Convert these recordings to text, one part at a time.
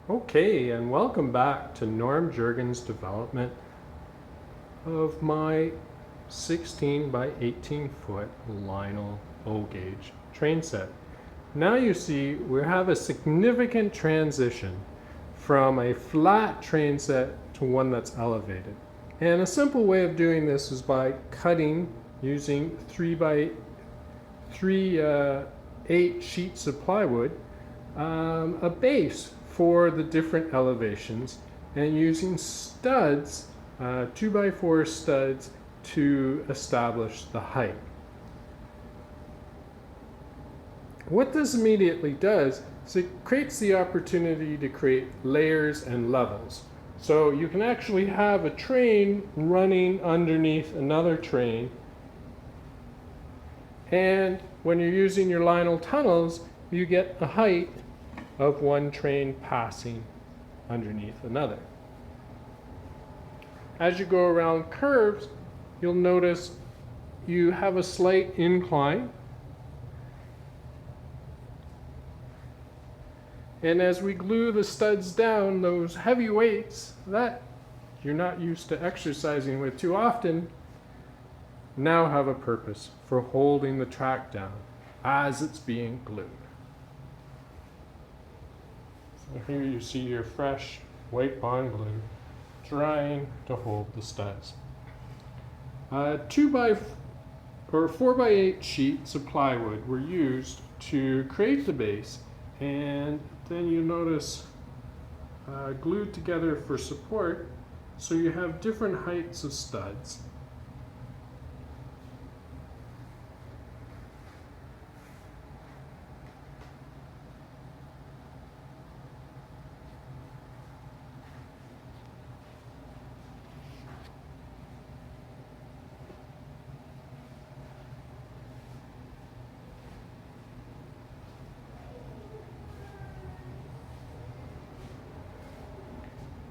Okay, and welcome back to Norm Juergen's development of my 16 by 18 foot Lionel O-gauge train set. Now you see we have a significant transition from a flat train set to one that's elevated. And a simple way of doing this is by cutting using 3 by 3 8 sheets of plywood, a base for the different elevations, and using studs, 2 by 4 studs, to establish the height. What this immediately does is it creates the opportunity to create layers and levels. So you can actually have a train running underneath another train, and when you're using your Lionel tunnels, you get a height of one train passing underneath another. As you go around curves, you'll notice you have a slight incline. And as we glue the studs down, those heavy weights that you're not used to exercising with too often now have a purpose for holding the track down as it's being glued. So here you see your fresh white bond glue drying to hold the studs. 4 by 8 sheets of plywood were used to create the base, and then you notice glued together for support, so you have different heights of studs.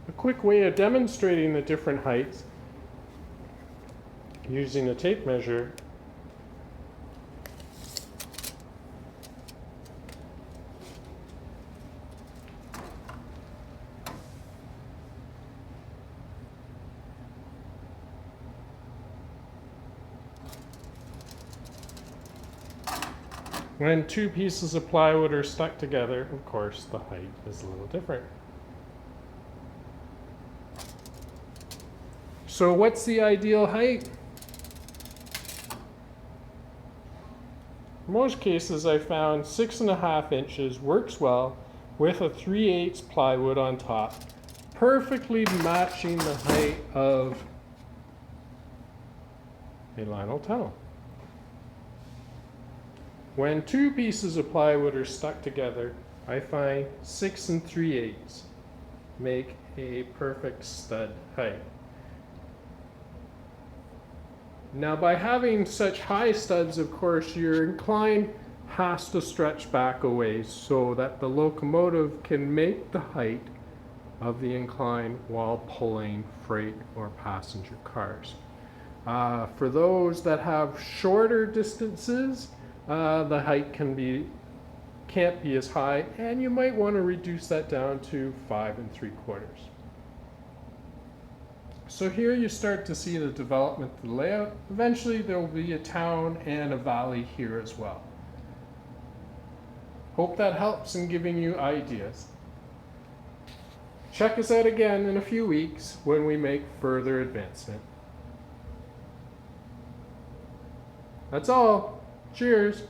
A quick way of demonstrating the different heights using a tape measure . When two pieces of plywood are stuck together, of course, the height is a little different. So what's the ideal height? In most cases, I found 6.5 inches works well with a 3/8 plywood on top, perfectly matching the height of a Lionel tunnel. When two pieces of plywood are stuck together, I find 6 3/8 make a perfect stud height. Now, by having such high studs, of course, your incline has to stretch back a ways so that the locomotive can make the height of the incline while pulling freight or passenger cars. For those that have shorter distances, the height can't be as high, and you might want to reduce that down to 5 3/4. So here you start to see the development of the layout. Eventually there will be a town and a valley here as well. Hope that helps in giving you ideas. Check us out again in a few weeks when we make further advancement. That's all. Cheers.